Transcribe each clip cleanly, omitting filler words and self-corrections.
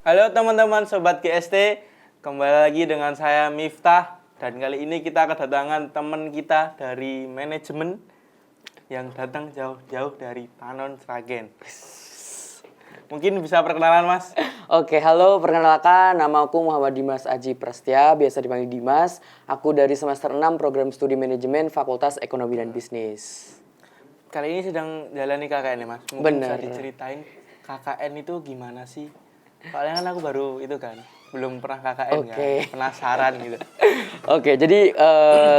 Halo teman-teman Sobat GST, kembali lagi dengan saya Miftah. Dan kali ini kita kedatangan teman kita dari manajemen yang datang jauh-jauh dari Panon Sragen. Mungkin bisa perkenalan Mas? Oke, halo, perkenalkan, nama aku Muhammad Dimas Aji Prastia, biasa dipanggil Dimas. Aku dari semester 6 program studi manajemen Fakultas Ekonomi dan Bisnis. Kali ini sedang jalani KKN ya Mas? Mungkin bisa diceritain KKN itu gimana sih? Soalnya kan aku baru itu kan, belum pernah KKN kan, penasaran gitu. Oke, jadi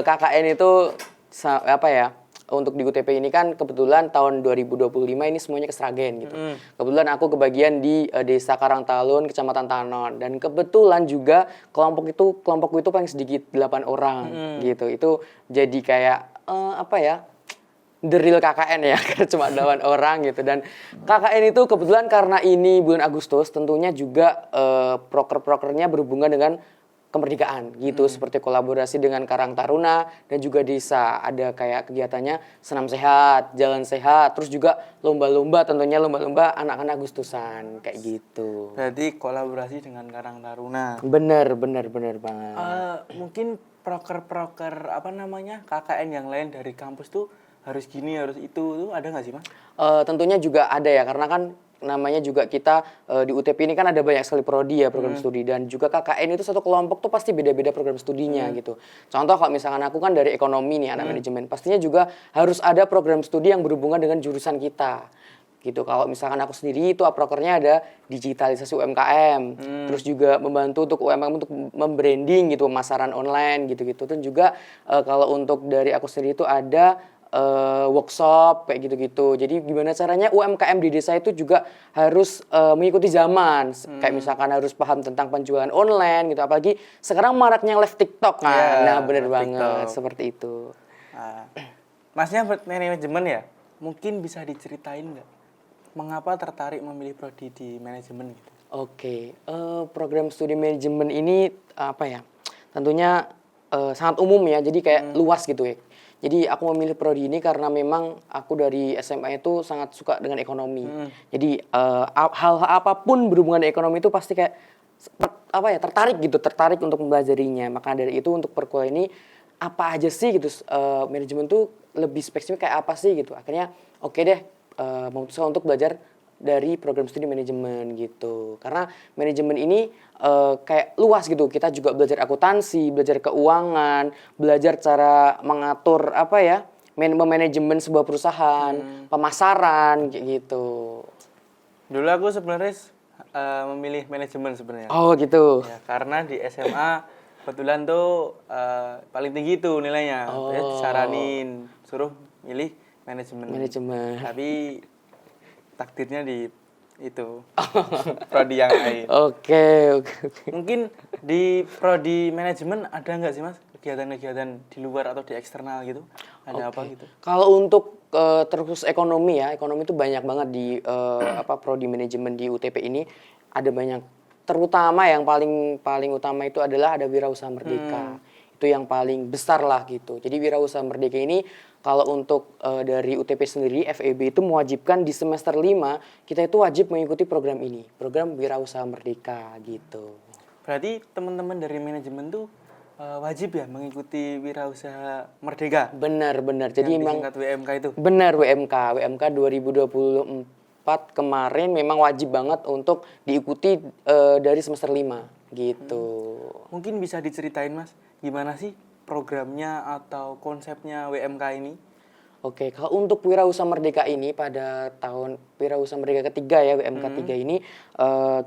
KKN itu apa ya? Untuk di UTP ini kan kebetulan tahun 2025 ini semuanya ke Sragen gitu. Kebetulan aku kebagian di Desa Karangtalun, Kecamatan Tanon, dan kebetulan juga kelompokku itu paling sedikit 8 orang gitu. Itu jadi kayak apa ya? The real KKN ya, karena cuma 8 orang gitu. Dan KKN itu kebetulan karena ini bulan Agustus, tentunya juga proker-prokernya berhubungan dengan kemerdekaan gitu, seperti kolaborasi dengan Karang Taruna dan juga desa. Ada kayak kegiatannya senam sehat, jalan sehat, terus juga lomba-lomba, tentunya lomba-lomba anak-anak Agustusan kayak gitu. Berarti kolaborasi dengan Karang Taruna. Bener banget. Mungkin proker-proker apa namanya KKN yang lain dari kampus tuh harus gini, harus itu tuh ada nggak sih Mas? Tentunya juga ada ya, karena kan namanya juga kita di UTP ini kan ada banyak sekali prodi ya, program studi, dan juga KKN itu satu kelompok tuh pasti beda-beda program studinya gitu. Contoh kalau misalkan aku kan dari ekonomi nih, anak manajemen, pastinya juga harus ada program studi yang berhubungan dengan jurusan kita gitu. Kalau misalkan aku sendiri itu prokernya ada digitalisasi UMKM, terus juga membantu untuk UMKM untuk membranding gitu, pemasaran online gitu-gitu. Dan juga kalau untuk dari aku sendiri itu ada workshop kayak gitu-gitu. Jadi gimana caranya UMKM di desa itu juga harus mengikuti zaman. Kayak misalkan harus paham tentang penjualan online gitu. Apalagi sekarang maraknya live TikTok kan. Yeah, nah bener banget TikTok. seperti itu. Masnya manajemen ya? Mungkin bisa diceritain nggak? Mengapa tertarik memilih prodi di manajemen gitu? Oke, program studi manajemen ini apa ya? Tentunya sangat umum ya. Jadi kayak luas gitu ya. Jadi aku memilih prodi ini karena memang aku dari SMA itu sangat suka dengan ekonomi. Jadi hal apapun berhubungan dengan ekonomi itu pasti kayak apa ya, tertarik untuk mempelajarinya. Maka dari itu untuk perkuliahan ini apa aja sih gitu, manajemen tuh lebih spesifik kayak apa sih gitu. Akhirnya oke deh, memutuskan untuk belajar dari program studi manajemen gitu. Karena manajemen ini kayak luas gitu. Kita juga belajar akuntansi, belajar keuangan, belajar cara mengatur apa ya, manajemen sebuah perusahaan, pemasaran kayak gitu. Dulu aku sebenarnya memilih manajemen sebenarnya. Oh gitu. Ya, karena di SMA kebetulan tuh paling tinggi tuh nilainya. Saya disaranin suruh milih manajemen. Tapi takdirnya di itu prodi yang lain. Oke. Mungkin di prodi manajemen ada nggak sih Mas kegiatan-kegiatan di luar atau di eksternal gitu? Ada apa gitu? Kalau untuk terus ekonomi ya, ekonomi itu banyak banget di prodi manajemen di UTP ini. Ada banyak, terutama yang paling utama itu adalah ada Wirausaha Merdeka. Itu yang paling besar lah gitu. Jadi Wirausaha Merdeka ini kalau untuk dari UTP sendiri, FEB itu mewajibkan di semester 5 kita itu wajib mengikuti program ini, program Wirausaha Merdeka gitu. Berarti teman-teman dari manajemen tuh wajib ya mengikuti Wirausaha Merdeka? Benar. Jadi memang disingkat WMK itu? Benar, WMK 2024 kemarin memang wajib banget untuk diikuti dari semester 5 gitu. Mungkin bisa diceritain Mas, gimana sih programnya atau konsepnya WMK ini? Oke, kalau untuk Wirausaha Merdeka ini pada tahun Wirausaha Merdeka ketiga ya, WMK 3 ini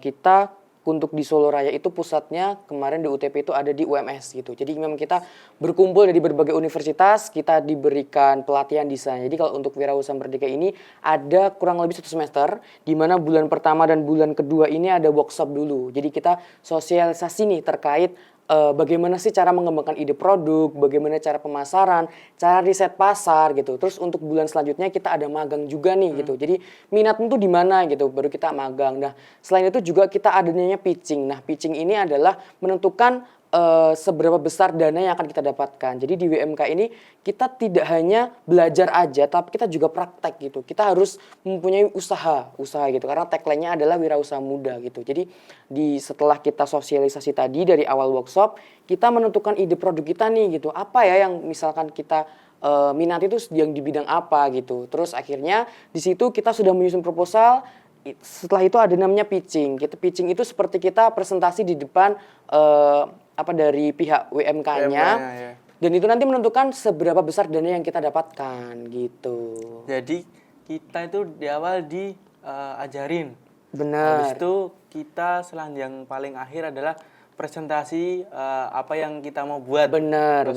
kita untuk di Solo Raya itu pusatnya kemarin di UTP itu ada di UMS gitu. Jadi memang kita berkumpul dari berbagai universitas, kita diberikan pelatihan di sana. Jadi kalau untuk Wirausaha Merdeka ini ada kurang lebih 1 semester, di mana bulan pertama dan bulan kedua ini ada workshop dulu. Jadi kita sosialisasi nih terkait bagaimana sih cara mengembangkan ide produk, bagaimana cara pemasaran, cara riset pasar gitu. Terus untuk bulan selanjutnya kita ada magang juga nih gitu. Jadi minatmu tuh di mana gitu, baru kita magang. Nah, selain itu juga kita adanya pitching. Nah, pitching ini adalah menentukan seberapa besar dana yang akan kita dapatkan. Jadi di WMK ini kita tidak hanya belajar aja, tapi kita juga praktek gitu. Kita harus mempunyai usaha gitu. Karena tagline-nya adalah wirausaha muda gitu. Jadi setelah kita sosialisasi tadi dari awal workshop, kita menentukan ide produk kita nih gitu. Apa ya yang misalkan kita minat itu yang di bidang apa gitu. Terus akhirnya di situ kita sudah menyusun proposal. Setelah itu ada namanya pitching. Pitching itu seperti kita presentasi di depan dari pihak WMK-nya. Ya. Dan itu nanti menentukan seberapa besar dana yang kita dapatkan gitu. Jadi kita itu di awal diajarin. Benar. Habis itu kita yang paling akhir adalah presentasi apa yang kita mau buat. Benar.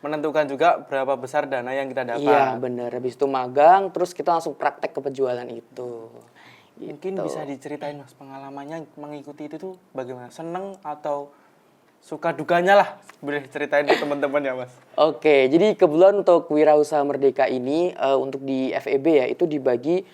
Menentukan juga berapa besar dana yang kita dapat. Iya, benar. Habis itu magang, terus kita langsung praktek ke penjualan itu. Mungkin Gitu. bisa diceritain Mas pengalamannya mengikuti itu tuh bagaimana? Seneng atau suka dukanya lah? Boleh ceritain ke teman-teman ya Mas. Oke, jadi kebetulan untuk Wirausaha Merdeka ini untuk di FEB ya itu dibagi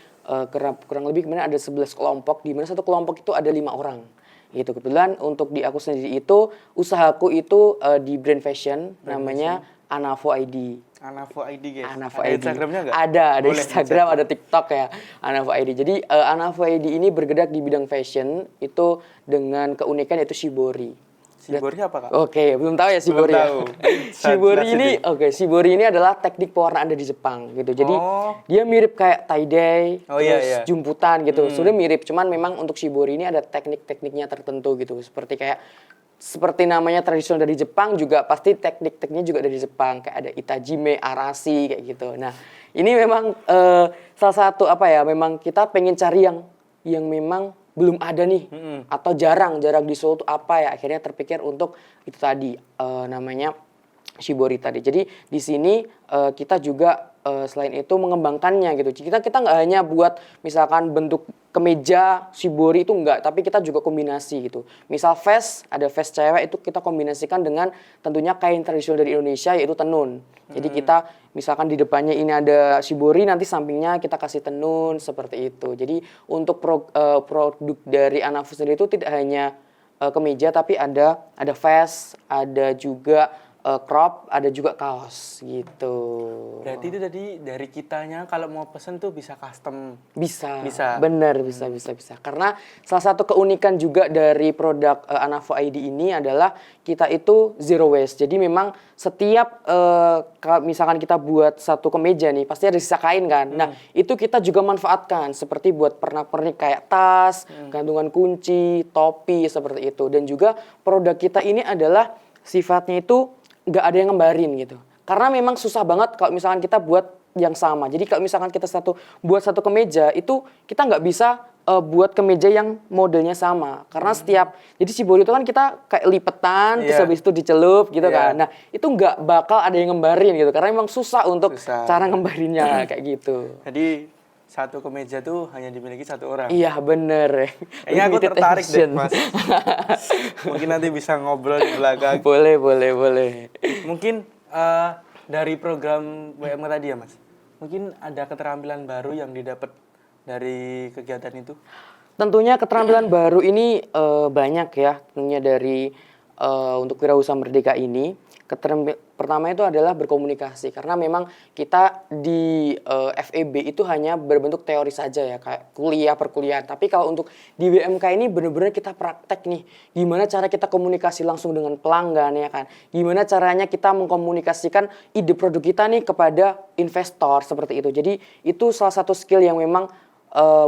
kurang lebih kemarin ada 11 kelompok, di mana satu kelompok itu ada 5 orang. Gitu. Kebetulan untuk di aku sendiri itu usahaku itu di brand fashion namanya Anavo ID. Anavo ID guys. Anavo Ada ID. Instagramnya nggak? Ada Boleh Instagram, ada TikTok ya. Anavo ID. Jadi Anavo ID ini bergerak di bidang fashion itu dengan keunikan yaitu shibori. Shibori apa Kak? Oke, belum tahu ya shibori. Belum Ya? tahu. Shibori Jelasin ini, deh. shibori ini adalah teknik pewarnaan dari Jepang gitu. Jadi dia mirip kayak tie-dye, Oh, terus iya. jumputan gitu. Sudah mirip, cuman memang untuk shibori ini ada teknik-tekniknya tertentu gitu. Seperti namanya tradisional dari Jepang juga pasti teknik-tekniknya juga dari Jepang. Kayak ada itajime, arashi kayak gitu. Nah, ini memang salah satu memang kita pengen cari yang memang belum ada nih atau jarang di Solo tuh apa ya, akhirnya terpikir untuk itu tadi namanya shibori tadi. Jadi di sini kita juga selain itu mengembangkannya gitu. Kita nggak hanya buat misalkan bentuk kemeja shibori itu enggak, tapi kita juga kombinasi gitu. Misal ada vest cewek itu kita kombinasikan dengan tentunya kain tradisional dari Indonesia yaitu tenun. Jadi kita misalkan di depannya ini ada shibori, nanti sampingnya kita kasih tenun seperti itu. Jadi untuk produk dari Anavo sendiri itu tidak hanya kemeja, tapi ada vest, ada juga crop, ada juga kaos gitu. Berarti itu tadi dari kitanya kalau mau pesen tuh bisa custom. Bisa. Bisa. Benar, bisa. Karena salah satu keunikan juga dari produk Anavo ID ini adalah kita itu zero waste. Jadi memang setiap kalau misalkan kita buat satu kemeja nih, pasti ada sisa kain kan. Nah, itu kita juga manfaatkan seperti buat pernak-pernik kayak tas, gantungan kunci, topi seperti itu. Dan juga produk kita ini adalah sifatnya itu nggak ada yang ngembarin gitu. Karena memang susah banget kalau misalkan kita buat yang sama. Jadi kalau misalkan kita buat satu kemeja itu kita nggak bisa buat kemeja yang modelnya sama. Karena jadi shibori itu kan kita kayak lipetan, terus habis itu dicelup gitu kan. Nah itu nggak bakal ada yang ngembarin gitu. Karena memang susah untuk cara ngembarinnya kayak gitu. Jadi satu kemeja tuh hanya dimiliki satu orang. Iya bener. Kayaknya aku tertarik deh Mas. Mungkin nanti bisa ngobrol di belakang. Boleh. Mungkin dari program WM tadi ya Mas. Mungkin ada keterampilan baru yang didapat dari kegiatan itu? Tentunya keterampilan baru ini banyak ya. Tentunya dari untuk Wirausaha Merdeka ini. Pertama itu adalah berkomunikasi. Karena memang kita di FEB itu hanya berbentuk teori saja ya. Kayak perkuliahan. Tapi kalau untuk di WMK ini benar-benar kita praktek nih. Gimana cara kita komunikasi langsung dengan pelanggan ya kan. Gimana caranya kita mengkomunikasikan ide produk kita nih kepada investor seperti itu. Jadi itu salah satu skill yang memang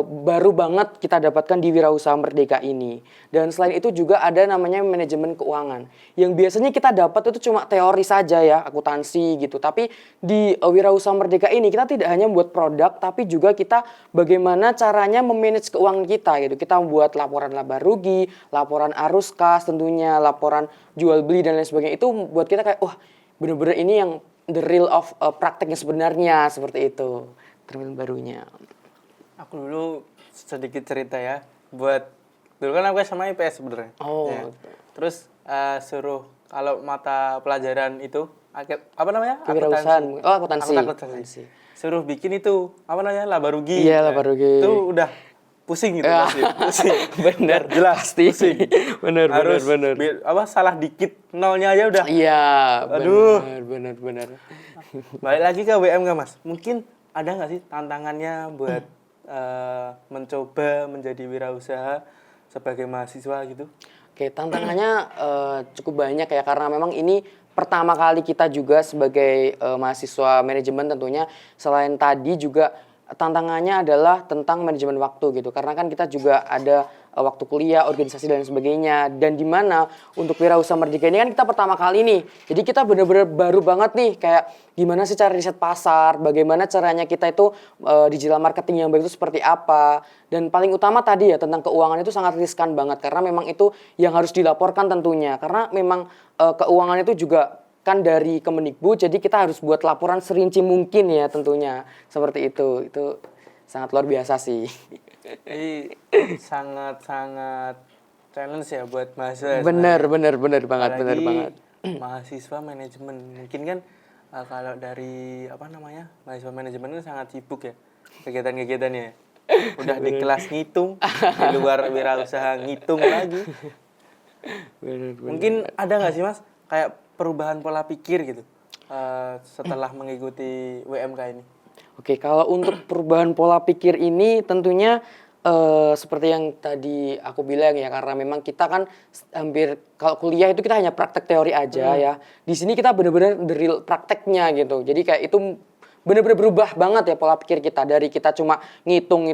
baru banget kita dapatkan di Wirausaha Merdeka ini. Dan selain itu juga ada namanya manajemen keuangan. Yang biasanya kita dapat itu cuma teori saja ya, akuntansi gitu. Tapi di Wirausaha Merdeka ini kita tidak hanya membuat produk, tapi juga kita bagaimana caranya memanage keuangan kita gitu. Kita membuat laporan laba rugi, laporan arus kas tentunya, laporan jual beli dan lain sebagainya. Itu buat kita kayak, wah bener-bener ini yang the real of prakteknya sebenarnya seperti itu. Terminal barunya. Aku dulu sedikit cerita ya. Dulu kan aku SMA IPS sebenarnya. Oh. Ya. Terus suruh kalau mata pelajaran itu apa namanya? Kewirausahaan. Oh, akuntansi. Suruh bikin itu apa namanya? Laba rugi. Iya, laba rugi. Itu udah pusing gitu pasti. Pusing. Bener, Jelas, pasti. pusing. bener, Harus bener. salah dikit nolnya aja udah. Iya, Aduh. bener. Balik lagi ke WMK Mas. Mungkin ada nggak sih tantangannya buat mencoba menjadi wirausaha sebagai mahasiswa gitu? Oke, tantangannya cukup banyak ya karena memang ini pertama kali kita juga sebagai mahasiswa manajemen tentunya selain tadi juga tantangannya adalah tentang manajemen waktu gitu. Karena kan kita juga ada waktu kuliah, organisasi dan sebagainya. Dan di mana untuk Wirausaha Merdeka ini kan kita pertama kali nih. Jadi kita bener-bener baru banget nih kayak gimana sih cara riset pasar, bagaimana caranya kita itu digital marketing yang baik itu seperti apa. Dan paling utama tadi ya tentang keuangan itu sangat riskan banget karena memang itu yang harus dilaporkan tentunya. Karena memang keuangan itu juga kan dari Kemendikbud, jadi kita harus buat laporan serinci mungkin ya tentunya. Seperti itu sangat luar biasa sih. Jadi sangat-sangat challenge ya buat mahasiswa. Bener banget, Apalagi bener banget. mahasiswa manajemen. Mungkin kan kalau dari mahasiswa manajemen itu sangat sibuk ya kegiatan-kegiatannya. Udah di kelas ngitung, di luar wirausaha ngitung lagi. Bener. Mungkin ada nggak sih Mas kayak perubahan pola pikir gitu setelah mengikuti WMK ini? Oke, kalau untuk perubahan pola pikir ini tentunya seperti yang tadi aku bilang ya karena memang kita kan hampir kalau kuliah itu kita hanya praktek teori aja ya. Di sini kita benar-benar the real prakteknya gitu. Jadi kayak itu benar-benar berubah banget ya pola pikir kita dari kita cuma ngitung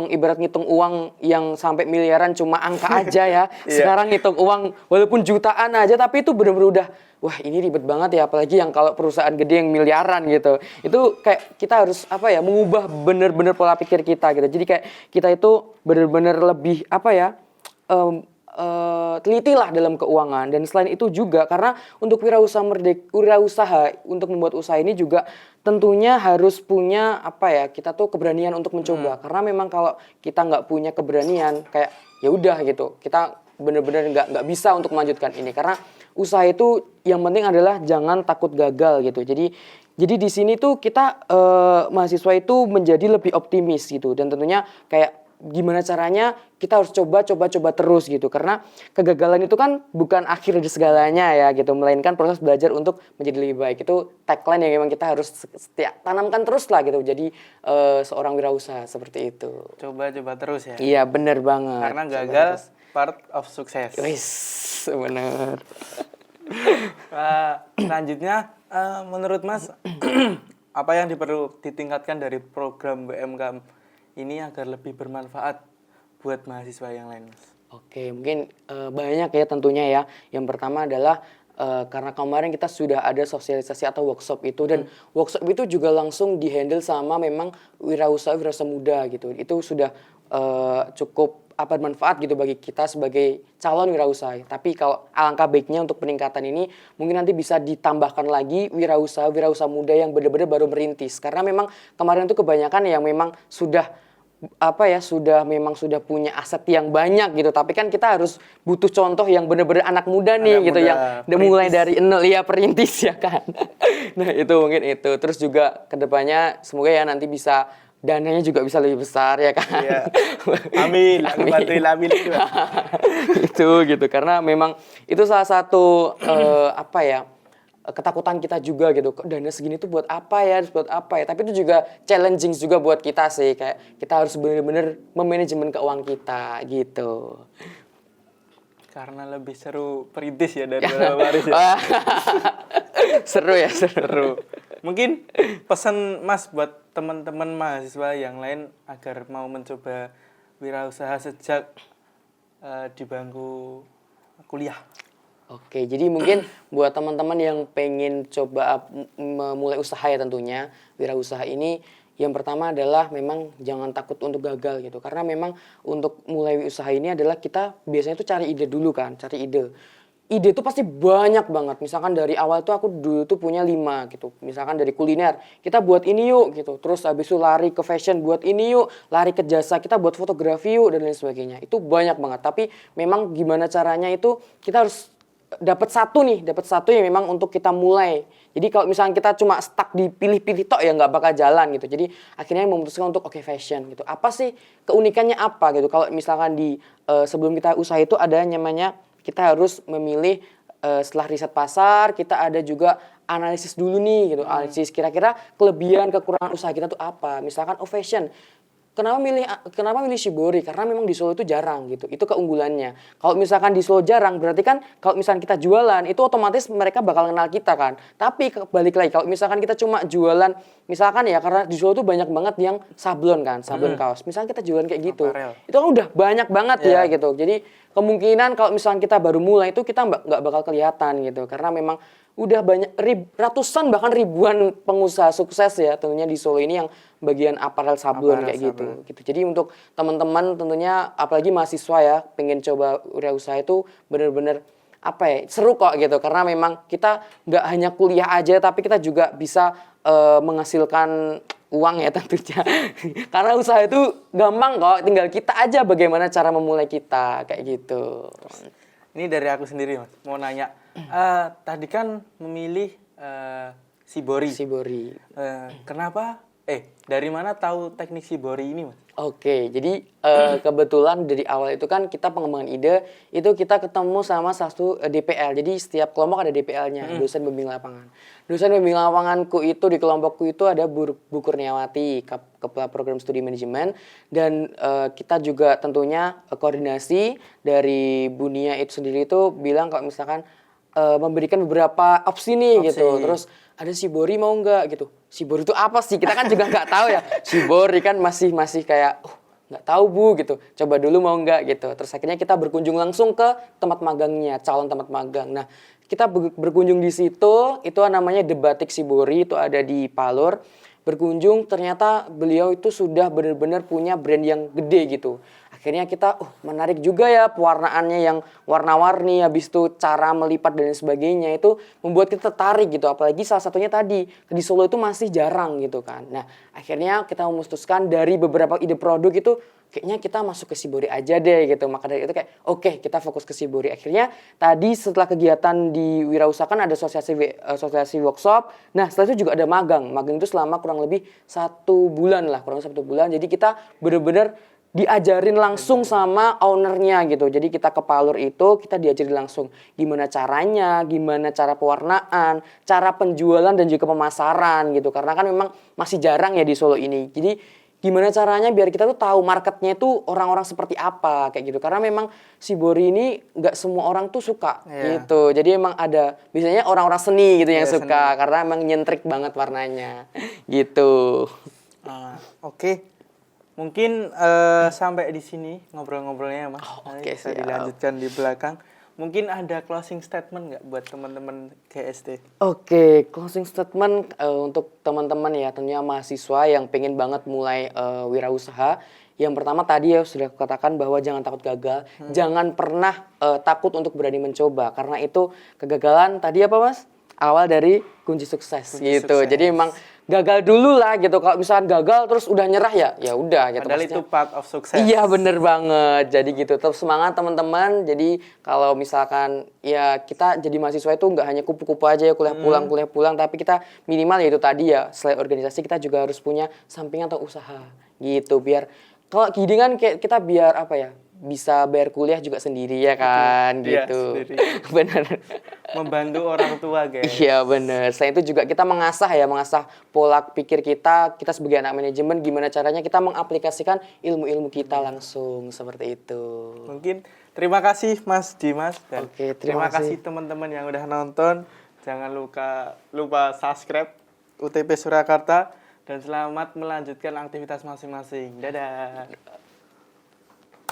ibarat ngitung uang yang sampai miliaran cuma angka aja ya. Sekarang ngitung uang walaupun jutaan aja tapi itu benar-benar udah wah ini ribet banget ya apalagi yang kalau perusahaan gede yang miliaran gitu. Itu kayak kita harus mengubah benar-benar pola pikir kita gitu. Jadi kayak kita itu benar-benar lebih telitilah dalam keuangan dan selain itu juga karena untuk wirausaha untuk membuat usaha ini juga tentunya harus punya kita tuh keberanian untuk mencoba karena memang kalau kita nggak punya keberanian kayak ya udah gitu kita benar-benar nggak bisa untuk melanjutkan ini karena usaha itu yang penting adalah jangan takut gagal gitu jadi di sini tuh kita mahasiswa itu menjadi lebih optimis gitu dan tentunya kayak gimana caranya kita harus coba terus gitu karena kegagalan itu kan bukan akhir dari segalanya ya gitu melainkan proses belajar untuk menjadi lebih baik itu tagline yang memang kita harus tanamkan terus lah gitu jadi seorang wirausaha seperti itu Coba terus ya. iya benar banget Karena gagal part of sukses. wis benar Selanjutnya menurut Mas apa yang perlu ditingkatkan dari program WMK ini agar lebih bermanfaat buat mahasiswa yang lain, Mas? Oke, mungkin banyak ya tentunya ya. Yang pertama adalah karena kemarin kita sudah ada sosialisasi atau workshop itu dan workshop itu juga langsung dihandle sama memang wirausaha muda gitu. Itu sudah cukup bermanfaat gitu bagi kita sebagai calon wirausaha. Tapi kalau alangkah baiknya untuk peningkatan ini mungkin nanti bisa ditambahkan lagi wirausaha muda yang benar-benar baru merintis. Karena memang kemarin itu kebanyakan yang memang sudah sudah punya aset yang banyak gitu. Tapi kan kita harus butuh contoh yang benar-benar anak muda nih gitu yang mulai dari nol ya perintis ya kan. Nah, itu mungkin itu. Terus juga kedepannya semoga ya nanti bisa dananya juga bisa lebih besar ya kan. Iya. Amin. Aku bantuin amin itu. Itu gitu karena memang itu salah satu ketakutan kita juga gitu. Kok dana segini tuh buat apa ya? Tapi itu juga challenging juga buat kita sih. Kayak kita harus benar-benar memanajemen keuangan kita gitu. Karena lebih seru perintis ya daripada waris ya. Seru ya, seru. Mungkin pesan Mas buat teman-teman mahasiswa yang lain agar mau mencoba wirausaha sejak di bangku kuliah. Oke, jadi mungkin buat teman-teman yang pengen coba memulai usaha ya tentunya, wirausaha ini yang pertama adalah memang jangan takut untuk gagal gitu. Karena memang untuk mulai usaha ini adalah kita biasanya tuh cari ide dulu kan, cari ide. Ide tuh pasti banyak banget. Misalkan dari awal tuh aku dulu tuh punya 5 gitu. Misalkan dari kuliner, kita buat ini yuk gitu. Terus habis itu lari ke fashion, buat ini yuk. Lari ke jasa, kita buat fotografi yuk dan lain sebagainya. Itu banyak banget. Tapi memang gimana caranya itu kita harus dapat satu yang memang untuk kita mulai. Jadi kalau misalnya kita cuma stuck di pilih-pilih tok ya nggak bakal jalan gitu. Jadi akhirnya memutuskan untuk oke fashion gitu. Apa sih keunikannya apa gitu? Kalau misalkan di sebelum kita usaha itu ada namanya kita harus memilih setelah riset pasar, kita ada juga analisis dulu nih gitu. Analisis kira-kira kelebihan kekurangan usaha kita tuh apa. Misalkan fashion. Kenapa milih Shibori? Karena memang di Solo itu jarang gitu. Itu keunggulannya. Kalau misalkan di Solo jarang, berarti kan kalau misalkan kita jualan, itu otomatis mereka bakal kenal kita kan. Tapi balik lagi, kalau misalkan kita cuma jualan, misalkan ya karena di Solo tuh banyak banget yang sablon kan, sablon kaos. Misalkan kita jualan kayak gitu, Apparel. itu kan udah banyak banget ya gitu. Jadi kemungkinan kalau misalkan kita baru mulai itu kita nggak bakal kelihatan gitu. Karena memang udah banyak ratusan bahkan ribuan pengusaha sukses ya tentunya di Solo ini yang bagian aparel sablon kayak gitu. Jadi untuk teman-teman tentunya apalagi mahasiswa ya pengen coba wirausaha itu bener-bener apa ya seru kok gitu karena memang kita nggak hanya kuliah aja tapi kita juga bisa menghasilkan uang ya tentunya karena usaha itu gampang kok tinggal kita aja bagaimana cara memulai kita kayak gitu. Ini dari aku sendiri Mas, mau nanya. Tadi kan memilih Shibori. Kenapa? Dari mana tahu teknik Shibori ini Mas? Oke, jadi kebetulan dari awal itu kan kita pengembangan ide itu kita ketemu sama satu DPL. Jadi setiap kelompok ada DPL-nya, dosen pembimbing lapangan. Dosen pembimbing lapanganku itu di kelompokku itu ada Bu Kurniawati, kepala program studi manajemen dan kita juga tentunya koordinasi dari Bu Nia itu sendiri itu bilang kalau misalkan memberikan beberapa opsi nih gitu. Terus ada Shibori mau nggak gitu. Shibori itu apa sih? Kita kan juga nggak tahu ya. Shibori kan masih kayak nggak tahu Bu gitu. Coba dulu mau nggak gitu. Terus akhirnya kita berkunjung langsung ke tempat magangnya, calon tempat magang. Nah, kita berkunjung di situ, itu namanya The Batik Shibori, itu ada di Palur. Berkunjung ternyata beliau itu sudah benar-benar punya brand yang gede gitu. Akhirnya kita menarik juga ya pewarnaannya yang warna-warni, habis itu cara melipat dan sebagainya itu membuat kita tertarik gitu. Apalagi salah satunya tadi di Solo itu masih jarang gitu kan. Nah akhirnya kita memutuskan dari beberapa ide produk itu kayaknya kita masuk ke Shibori aja deh gitu. Maka dari itu kayak oke, kita fokus ke Shibori. Akhirnya tadi setelah kegiatan di Wirausaha kan ada asosiasi workshop. Nah setelah itu juga ada magang. Magang itu selama kurang lebih 1 bulan lah, kurang lebih 1 bulan. Jadi kita bener-bener diajarin langsung sama ownernya gitu. Jadi kita ke Palur itu kita diajarin langsung gimana caranya, gimana cara pewarnaan, cara penjualan dan juga pemasaran gitu. Karena kan memang masih jarang ya di Solo ini. Jadi gimana caranya biar kita tuh tahu marketnya itu orang-orang seperti apa kayak gitu. Karena memang Shibori ini nggak semua orang tuh suka gitu. Jadi emang ada biasanya orang-orang seni gitu yang suka karena emang nyentrik banget warnanya gitu. Oke. Mungkin sampai di sini ngobrol-ngobrolnya Mas. Oke, bisa dilanjutkan di belakang. Mungkin ada closing statement nggak buat teman-teman GST? Oke, closing statement untuk teman-teman ya tentunya mahasiswa yang pengen banget mulai wirausaha. Yang pertama tadi ya sudah katakan bahwa jangan takut gagal, jangan pernah takut untuk berani mencoba karena itu kegagalan tadi apa Mas? Awal dari kunci sukses gitu. Jadi emang gagal dulu lah gitu. Kalau misalkan gagal terus udah nyerah ya udah gitu. Padahal itu part of sukses. Iya bener banget. Jadi gitu. Tetap semangat teman-teman. Jadi kalau misalkan ya kita jadi mahasiswa itu nggak hanya kupu-kupu aja ya kuliah pulang, tapi kita minimal ya itu tadi ya selain organisasi kita juga harus punya sampingan atau usaha gitu. Biar kalau gini kan kita biar apa ya? Bisa bayar kuliah juga sendiri ya kan gitu. Bener. Membantu orang tua guys. Iya bener. Selain itu juga kita mengasah pola pikir kita sebagai anak manajemen gimana caranya kita mengaplikasikan ilmu-ilmu kita langsung seperti itu. Mungkin terima kasih Mas Dimas dan terima kasih teman-teman yang udah nonton. Jangan lupa subscribe UTP Surakarta dan selamat melanjutkan aktivitas masing-masing. Dadah.